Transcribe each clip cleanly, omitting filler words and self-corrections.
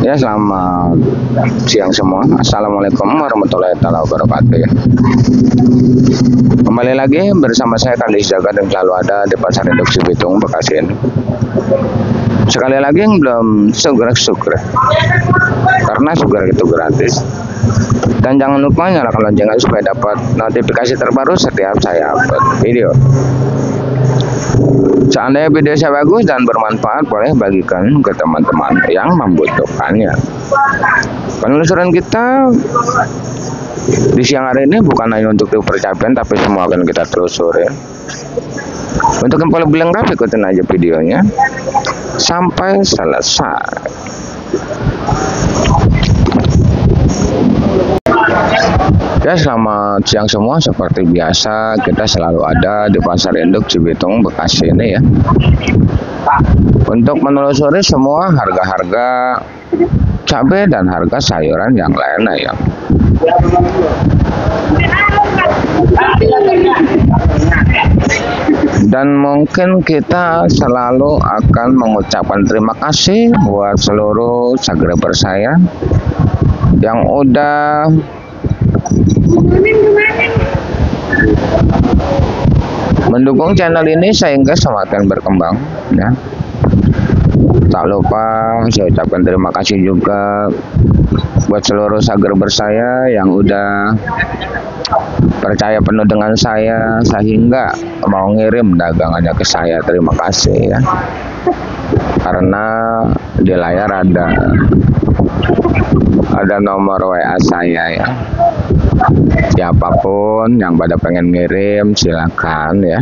Ya, selamat siang semua. Assalamualaikum warahmatullahi wabarakatuh ya. Kembali lagi bersama saya Kandis Jaga dan selalu ada di Pasar Induk Cibitung, Bekasi ini. Sekali lagi yang belum subscribe, karena subscribe itu gratis. Dan jangan lupa nyalakan loncengnya supaya dapat notifikasi terbaru setiap saya upload video. Seandainya video saya bagus dan bermanfaat, boleh bagikan ke teman-teman yang membutuhkannya. Penelusuran kita di siang hari ini bukan hanya untuk dipercapaian, tapi semua akan kita telusuri. Untuk info lebih lengkap, ikutin aja videonya sampai selesai. Ya, selamat siang semua. Seperti biasa, kita selalu ada di Pasar Induk Cibitung, Bekasi ini ya, untuk menelusuri semua harga-harga cabai dan harga sayuran yang lainnya ya. Dan mungkin kita selalu akan mengucapkan terima kasih buat seluruh subscriber saya yang udah mendukung channel ini sehingga semakin berkembang ya. Tak lupa saya ucapkan terima kasih juga buat seluruh subscriber saya yang udah percaya penuh dengan saya sehingga mau ngirim dagangannya ke saya. Terima kasih ya, karena di layar ada nomor WA saya ya. Siapapun yang pada pengen ngirim silakan ya.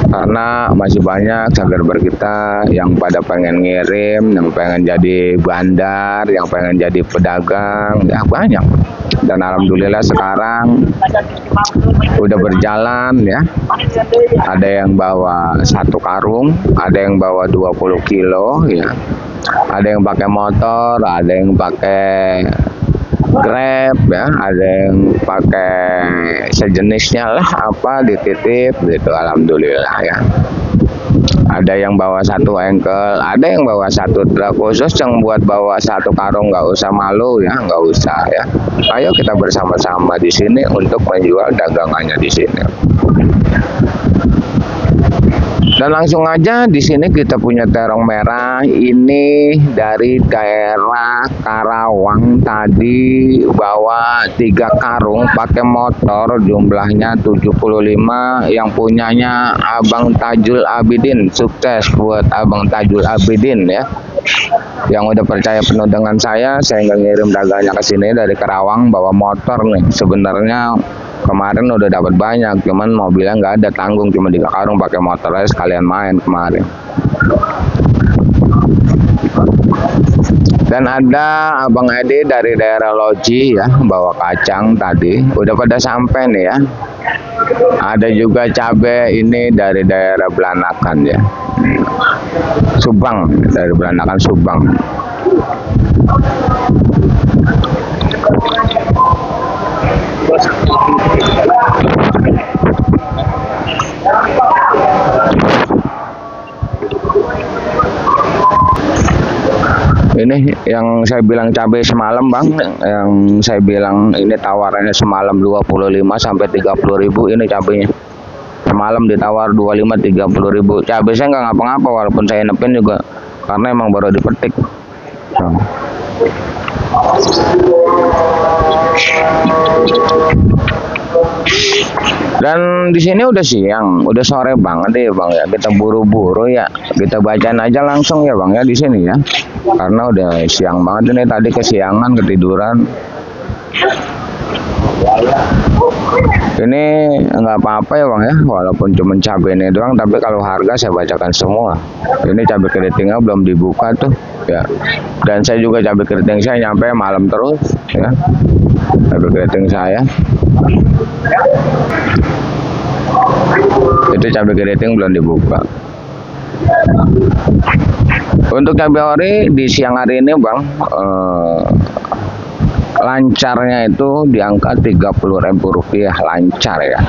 Karena masih banyak subscriber kita yang pada pengen ngirim, yang pengen jadi bandar, yang pengen jadi pedagang, ya banyak. Dan alhamdulillah sekarang udah berjalan ya. Ada yang bawa 1 karung, ada yang bawa 20 kilo ya. Ada yang pakai motor, ada yang pakai Grab ya, ada yang pakai sejenisnya lah, apa dititip gitu. Alhamdulillah ya. Ada yang bawa 1 engkel, ada yang bawa 1 truk. Khusus yang buat bawa 1 karung nggak usah malu ya, nggak usah ya. Ayo kita bersama-sama di sini untuk menjual dagangannya di sini. Dan langsung aja di sini kita punya terong merah ini dari daerah Karawang, tadi bawa 3 karung pakai motor, jumlahnya 75, yang punyanya Abang Tajul Abidin. Sukses buat Abang Tajul Abidin ya, yang udah percaya penuh dengan saya sehingga ngirim dagangnya ke sini dari Karawang bawa motor nih. Sebenarnya kemarin udah dapat banyak, cuman mobilnya nggak ada, tanggung, cuma 3 karung pakai motor aja sekalian main kemarin. Dan ada Abang Edi dari daerah Loji ya, bawa kacang tadi, udah pada sampai nih ya. Ada juga cabai ini dari daerah Belanakan ya, Subang, dari Belanakan Subang. Ini yang saya bilang cabai semalam bang, yang saya bilang ini tawarannya semalam 25 sampai 30.000 ini cabainya. Semalam ditawar 25-30.000. Cabai saya nggak ngapa-ngapa walaupun saya nepin juga, karena emang baru dipetik. Dan di sini udah siang, udah sore banget ya bang ya. Kita buru-buru ya, kita bacain aja langsung ya bang ya di sini ya. Karena udah siang banget ini, tadi kesiangan ketiduran. Ini nggak apa-apa ya bang ya, walaupun cuma cabai ini doang, tapi kalau harga saya bacakan semua. Ini cabai keritingnya belum dibuka tuh ya. Dan saya juga cabai keriting saya nyampe malam terus ya. Cabai keriting saya itu cabai keriting belum dibuka. Untuk cabai ori di siang hari ini bang, lancarnya itu di angka Rp30.000 lancar ya.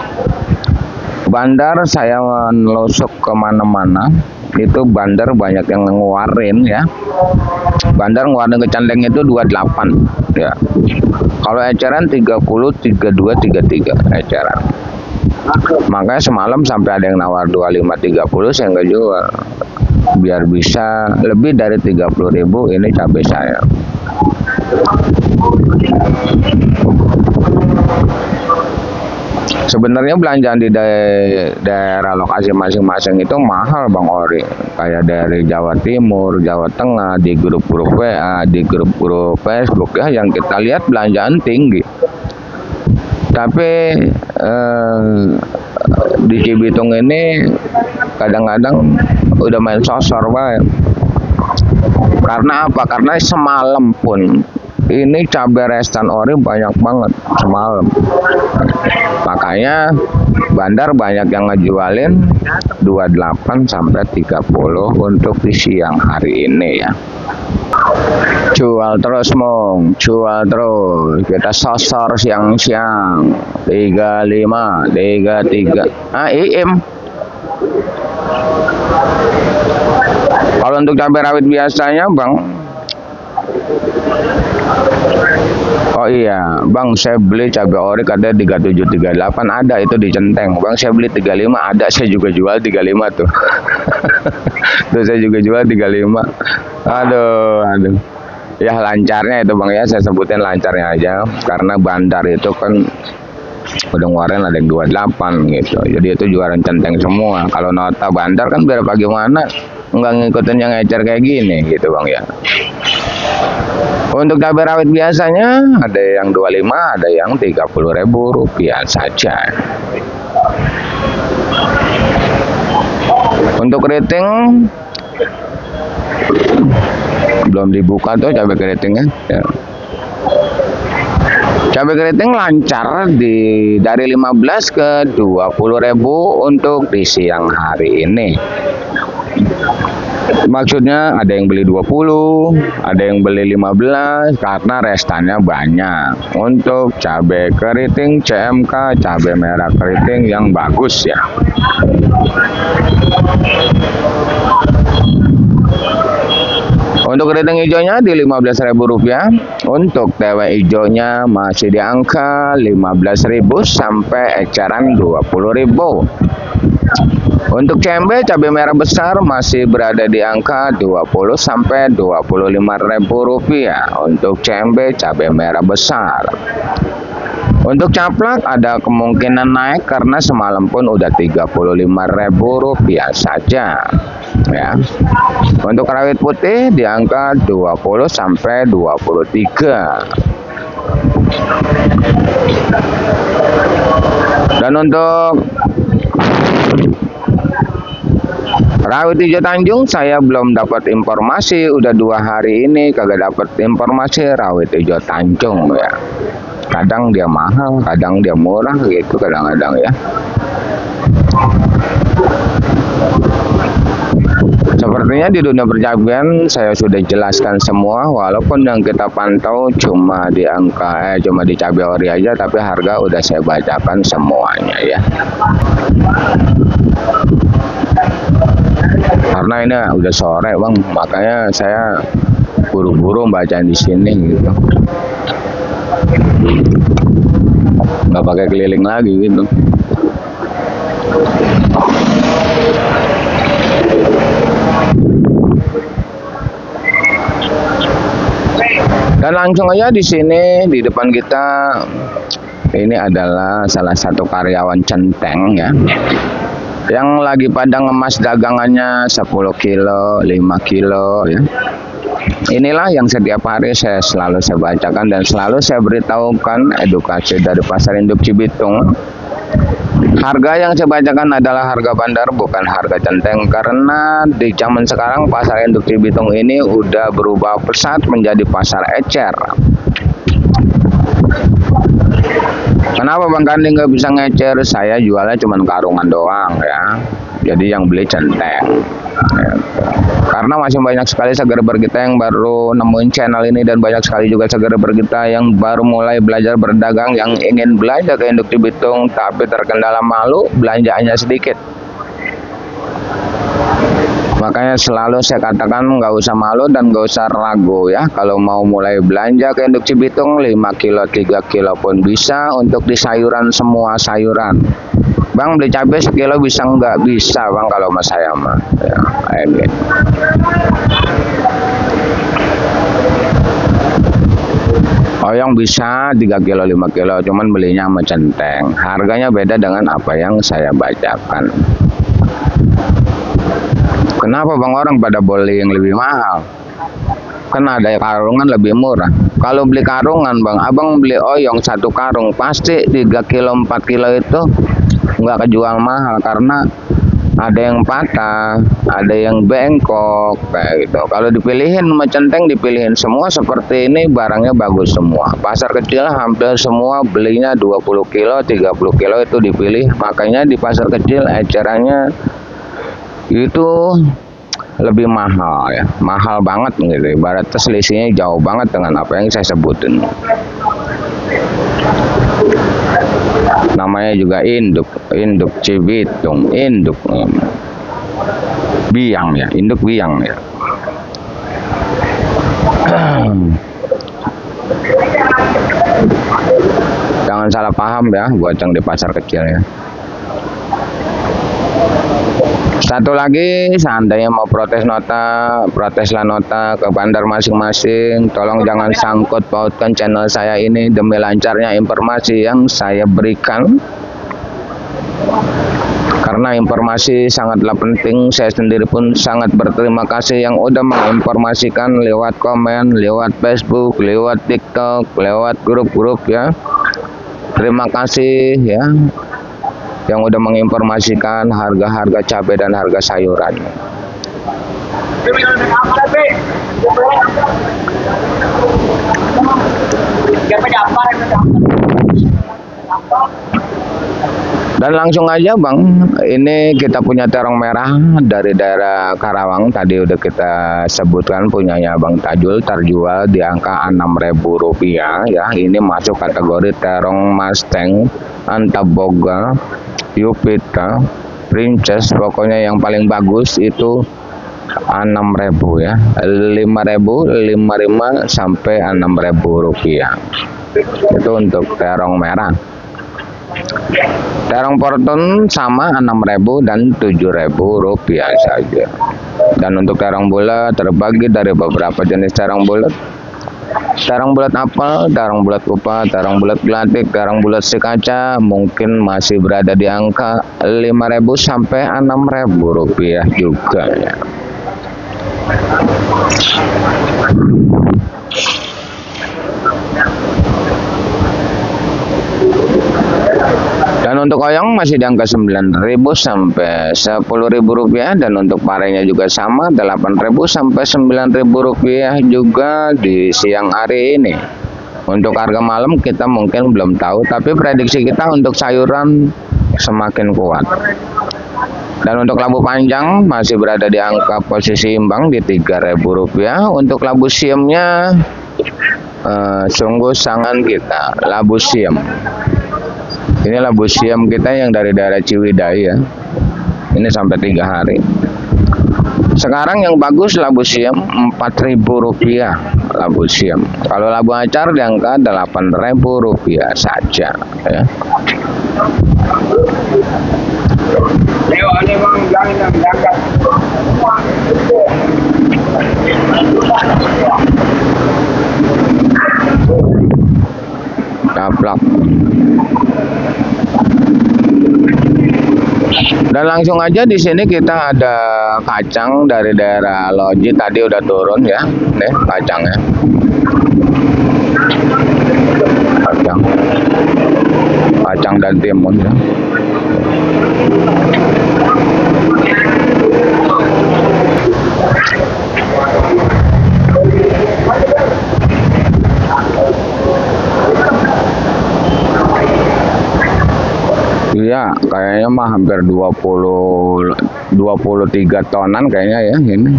Bandar saya menelusuk kemana-mana, itu bandar banyak yang ngeluarin ya. Bandar ngeluarin ke Cendeng itu 28 ya. Kalau eceran 30, 32, 33 eceran. Makanya semalam sampai ada yang nawar 25, 30 saya nggak jual. Biar bisa lebih dari 30.000 ini cabai saya. Sebenarnya belanjaan di daerah lokasi masing-masing itu mahal Bang Ori. Kayak dari Jawa Timur, Jawa Tengah, di grup-grup WA, di grup-grup Facebook ya, yang kita lihat belanjaan tinggi. Tapi di Cibitung ini kadang-kadang udah main sosor banget. Karena apa? Karena semalam pun ini cabai restan ori banyak banget semalam. Makanya bandar banyak yang ngejualin 28 sampai 30 untuk di siang hari ini ya. Jual terus Mong, jual terus. Kita sosor siang-siang 35, 33. IM. Kalau untuk cabai rawit biasanya Bang, oh iya, Bang, saya beli cabai ori katanya 37, 38 ada itu di Centeng. Bang, saya beli 35 ada, saya juga jual 35 tuh. Tuh saya juga jual 35. Aduh. Ya lancarnya itu Bang ya, saya sebutin lancarnya aja. Karena bandar itu kan udah ngeluarin ada yang 28 gitu. Jadi itu jualan Centeng semua. Kalau nota bandar kan biar bagaimana nggak ngikutin yang ecer kayak gini gitu Bang ya. Untuk cabai rawit biasanya ada yang 25, ada yang 30.000 rupiah saja. Untuk keriting belum dibuka tuh cabai keritingnya. Ya. Cabai keriting lancar dari 15 ke 20.000 untuk di siang hari ini. Maksudnya ada yang beli 20, ada yang beli 15 karena restannya banyak. Untuk cabai keriting CMK, cabai merah keriting yang bagus ya. Untuk keriting hijaunya di Rp15.000. Untuk tewe hijaunya masih di angka 15.000 sampai eceran 20.000. Untuk cabai merah besar masih berada di angka 20 sampai 25.000 rupiah untuk cabai merah besar. Untuk caplak ada kemungkinan naik karena semalam pun udah 35.000 rupiah saja. Ya. Untuk rawit putih di angka 20 sampai 23. Dan untuk rawit hijau Tanjung saya belum dapat informasi, udah 2 hari ini kagak dapat informasi rawit hijau Tanjung ya. Kadang dia mahal, kadang dia murah gitu kadang-kadang ya. Sepertinya di dunia percabuan saya sudah jelaskan semua, walaupun yang kita pantau cuma di angka cuma di cabai ori aja, tapi harga udah saya bacakan semuanya ya. Karena ini udah sore Bang, makanya saya buru-buru bacaan di sini gitu. Nggak pakai keliling lagi gitu. Dan langsung aja di sini di depan kita ini adalah salah satu karyawan Centeng ya, yang lagi pada ngemas dagangannya 10 kilo, 5 kilo ya. Inilah yang setiap hari saya selalu bacakan dan selalu saya beritahukan edukasi dari Pasar Induk Cibitung. Harga yang saya bacakan adalah harga bandar, bukan harga Centeng, karena di zaman sekarang Pasar Induk Cibitung ini udah berubah pesat menjadi pasar ecer. Kenapa Bang Kandi nggak bisa ngecer? Saya jualnya cuma karungan doang ya. Jadi yang beli centeng. Ya. Karena masih banyak sekali subscriber kita yang baru nemuin channel ini, dan banyak sekali juga subscriber kita yang baru mulai belajar berdagang, yang ingin belanja ke induk Cibitung tapi terkendala malu, belanjaannya sedikit. Makanya selalu saya katakan nggak usah malu dan nggak usah ragu ya. Kalau mau mulai belanja ke induk Cibitung 5 kilo, 3 kilo pun bisa. Untuk di sayuran, semua sayuran. Bang, beli cabai sekilo bisa nggak? Bisa Bang, kalau sama saya mah. Ya, kayak gitu. Oyong bisa 3 kilo, 5 kilo. Cuman belinya sama centeng. Harganya beda dengan apa yang saya bacakan. Kenapa Bang orang pada beli yang lebih mahal? Kan ada karungan lebih murah. Kalau beli karungan Bang, abang beli oyong 1 karung pasti 3 kilo, 4 kilo itu nggak kejual mahal, karena ada yang patah, ada yang bengkok kayak gitu. Kalau dipilihin sama centeng, dipilihin semua seperti ini, barangnya bagus semua. Pasar kecil hampir semua belinya 20 kilo, 30 kilo itu dipilih. Makanya di pasar kecil ecerannya itu lebih mahal ya, mahal banget gitu. Ibaratnya selisihnya jauh banget dengan apa yang saya sebutin. Namanya juga induk Cibitung, induk biang ya, induk biang ya. Jangan salah paham ya, buat yang di pasar kecil ya. Satu lagi, seandainya mau proteslah nota ke bandar masing-masing. Tolong jangan sangkut pautkan channel saya ini demi lancarnya informasi yang saya berikan. Karena informasi sangatlah penting. Saya sendiri pun sangat berterima kasih yang udah menginformasikan lewat komen, lewat Facebook, lewat TikTok, lewat grup-grup ya. Terima kasih ya, yang udah menginformasikan harga-harga cabai dan harga sayuran. Dan langsung aja Bang, ini kita punya terong merah dari daerah Karawang. Tadi udah kita sebutkan punyanya Bang Tajul, terjual di angka Rp6.000 ya. Ini masuk kategori terong Mustang, Antaboga, Yupita, Princess, pokoknya yang paling bagus itu 6.000 ya, 5.000, 55 sampai 6.000 rupiah. Itu untuk terong merah. Terong Fortune sama 6.000 dan 7.000 rupiah saja. Dan untuk terong bulat terbagi dari beberapa jenis terong bulat. Terong bulat apel, terong bulat kupa, terong bulat gelatik, terong bulat si kaca mungkin masih berada di angka 5.000 sampai 6.000 rupiah juga ya. Dan untuk oyong masih di angka 9.000 sampai 10.000 rupiah, dan untuk parenya juga sama 8.000 sampai 9.000 rupiah juga di siang hari ini. Untuk harga malam kita mungkin belum tahu, tapi prediksi kita untuk sayuran semakin kuat. Dan untuk labu panjang masih berada di angka posisi imbang di 3.000 rupiah. Untuk labu siamnya sungguh sangat kita labu siam. Ini labu siam kita yang dari daerah Ciwidey ya. Ini sampai 3 hari. Sekarang yang bagus labu siam 4.000 rupiah labu siam. Kalau labu acar di angka 8.000 rupiah saja ya. Kaplak. Dan langsung aja di sini kita ada kacang dari daerah Loji, tadi udah turun ya, nih kacangnya. Kacang dan timun ya. kayaknya mah hampir 23 tonan kayaknya ya ini.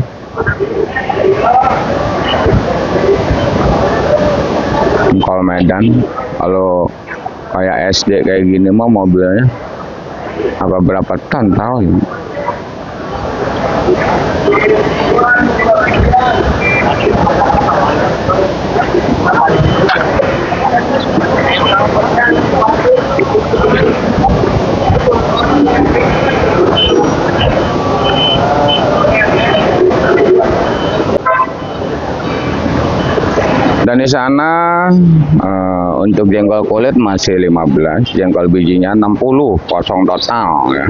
Kalau Medan, kalau kayak SD kayak gini mah mobilnya apa berapa ton tahu ya. Dan di sana untuk jengkol kulit masih 15, jengkol bijinya 60, kosong total ya.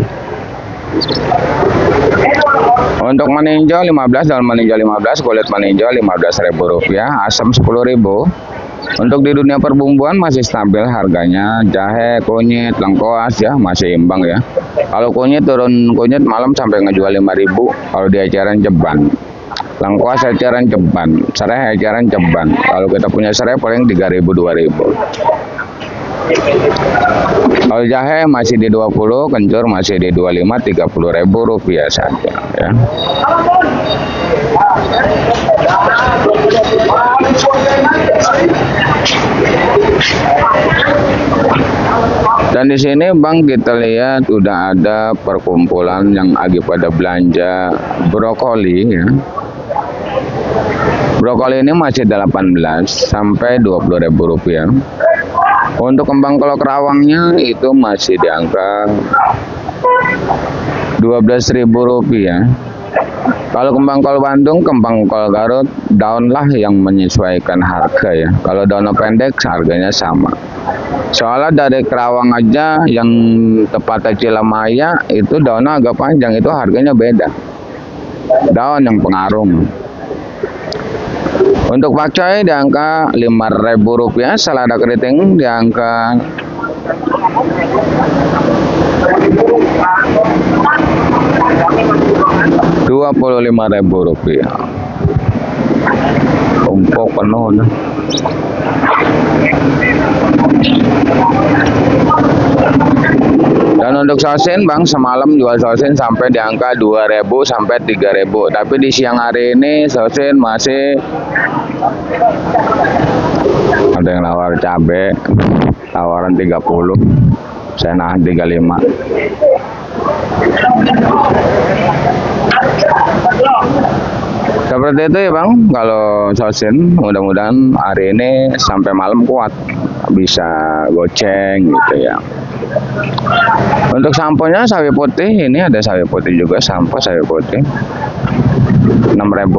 Untuk meninjau 15, daun meninjau 15, kulit meninjau Rp15.000, asam Rp10.000. Untuk di dunia perbumbuan masih stabil harganya, jahe, kunyit, lengkoas ya masih imbang ya. Kalau kunyit turun kunyit malam sampai ngejual 5.000 kalau di eceran Jeban. Lengkoas eceran Jeban, serai eceran Jeban. Kalau kita punya serai paling 3.000 2.000. Kalau jahe masih di 20, kencur masih di 25, Rp30.000 saja ya. Dan di sini Bang kita lihat udah ada perkumpulan yang lagi pada belanja brokoli ya. Brokoli ini masih 18 sampai Rp20.000. Untuk kembang kolok rawangnya itu masih di angka Rp12.000. Kalau kembang kol Bandung, kembang kol Garut, daun lah yang menyesuaikan harga ya. Kalau daunnya pendek harganya sama. Soalnya dari Kerawang aja yang tepatnya Cilemaya itu daunnya agak panjang, itu harganya beda. Daun yang pengaruh. Untuk pakcoy di angka Rp5.000, selada keriting di angka Rp25.000. Tumpuk penuh dah. Dan untuk sosin Bang, semalam jual sosin sampai di angka 2.000 sampai 3.000. Tapi di siang hari ini sosin masih ada yang nawar cabe, tawaran 30, saya nahan 35. Seperti itu ya Bang, kalau sosin mudah-mudahan hari ini sampai malam kuat, bisa goceng gitu ya. Untuk samponya sawi putih, ini ada sawi putih juga, sampo sawi putih Rp6.000.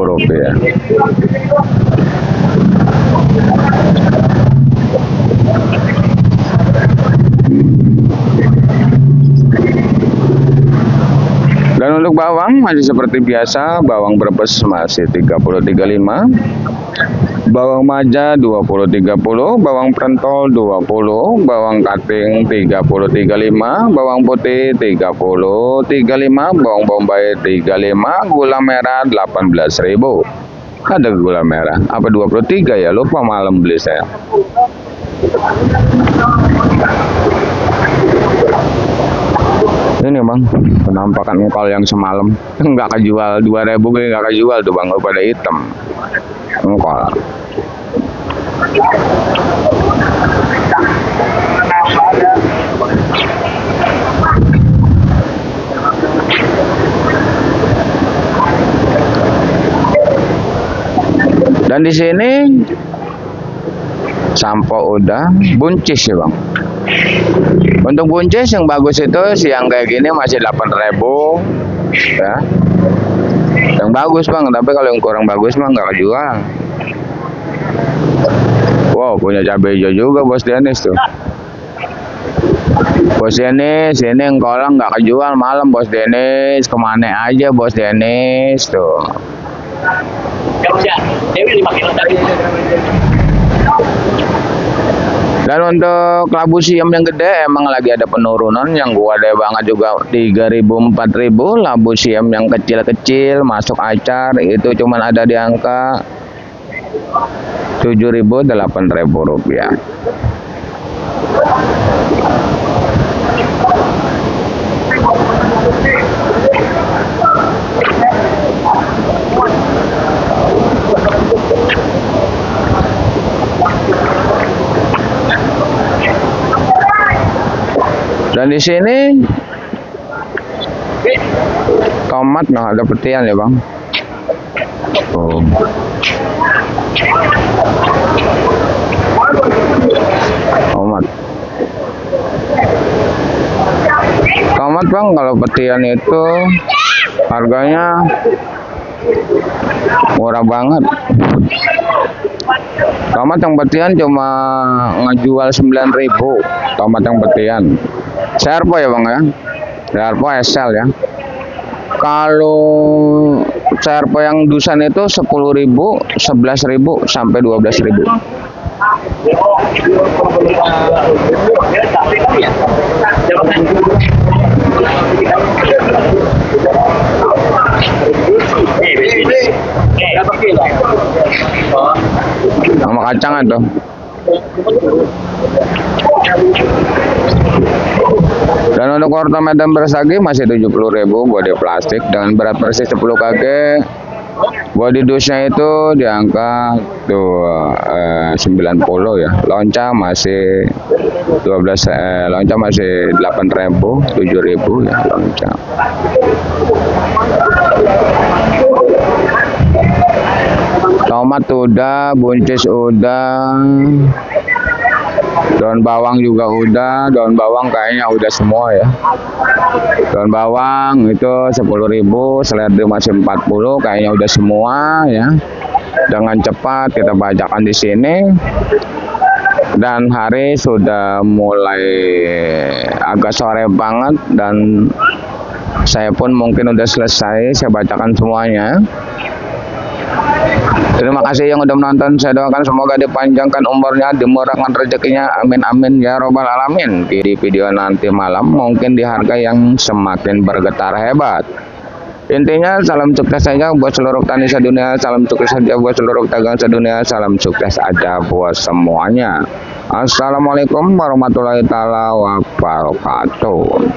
Dan untuk bawang masih seperti biasa, bawang Brebes masih 30-35, bawang maja 20-30, bawang pentol 20, bawang kating 30-35, bawang putih 30-35, bawang bombay 35, gula merah 18.000. Ada gula merah, apa 23 ya? Lupa malam beli saya. Ini Bang, penampakan engkol yang semalam nggak kejual 2.000, nggak kejual tuh Bang, pada hitam engkol. Dan di sini sampo udah, buncis ya Bang. Untuk buncis yang bagus itu siang kayak gini masih 8.000 ya. Yang bagus Bang, tapi kalau yang kurang bagus mah nggak kejual. Wow, punya cabai hijau juga Bos Dennis tuh. Bos Dennis, ini engkolang nggak kejual malam Bos Dennis. Kemana aja Bos Dennis tuh. Dan untuk labu siam yang gede emang lagi ada penurunan, yang gua ada banget juga 3.000 4.000. Labu siam yang kecil-kecil masuk acar itu cuman ada di angka 7.000 8.000 rupiah. Dan di sini tomat, nah ada petian ya bang. Oh. Tomat. Tomat bang, kalau petian itu harganya murah banget. Tomat yang petian cuma ngejual 9.000. Tomat yang petian. Serpo ya bang ya. Serpo SL ya. Kalau serpo yang dusan itu 10.000, 11.000 sampai 12.000. Sama kacang itu. Dan untuk ortomet dan bersagi masih 70.000 bodi plastik dengan berat bersih 10 kg. Bodi dusnya itu di angka 90 ya. Lonca masih 12 lonca masih 8.000, 7.000 ya lonca. Tomat udah, buncis udah, daun bawang juga udah. Daun bawang kayaknya udah semua ya. Daun bawang itu 10.000, seledri masih 40, kayaknya udah semua ya. Dengan cepat kita bacakan di sini. Dan hari sudah mulai agak sore banget dan saya pun mungkin udah selesai, saya bacakan semuanya. Terima kasih yang udah menonton. Saya doakan semoga dipanjangkan umurnya, dimurahkan rezekinya, amin amin ya robbal alamin. Di video nanti malam mungkin di harga yang semakin bergetar hebat. Intinya salam sukses saja buat seluruh petani sedunia, salam sukses saja buat seluruh pedagang sedunia, salam sukses aja buat semuanya. Assalamualaikum warahmatullahi taala wabarakatuh.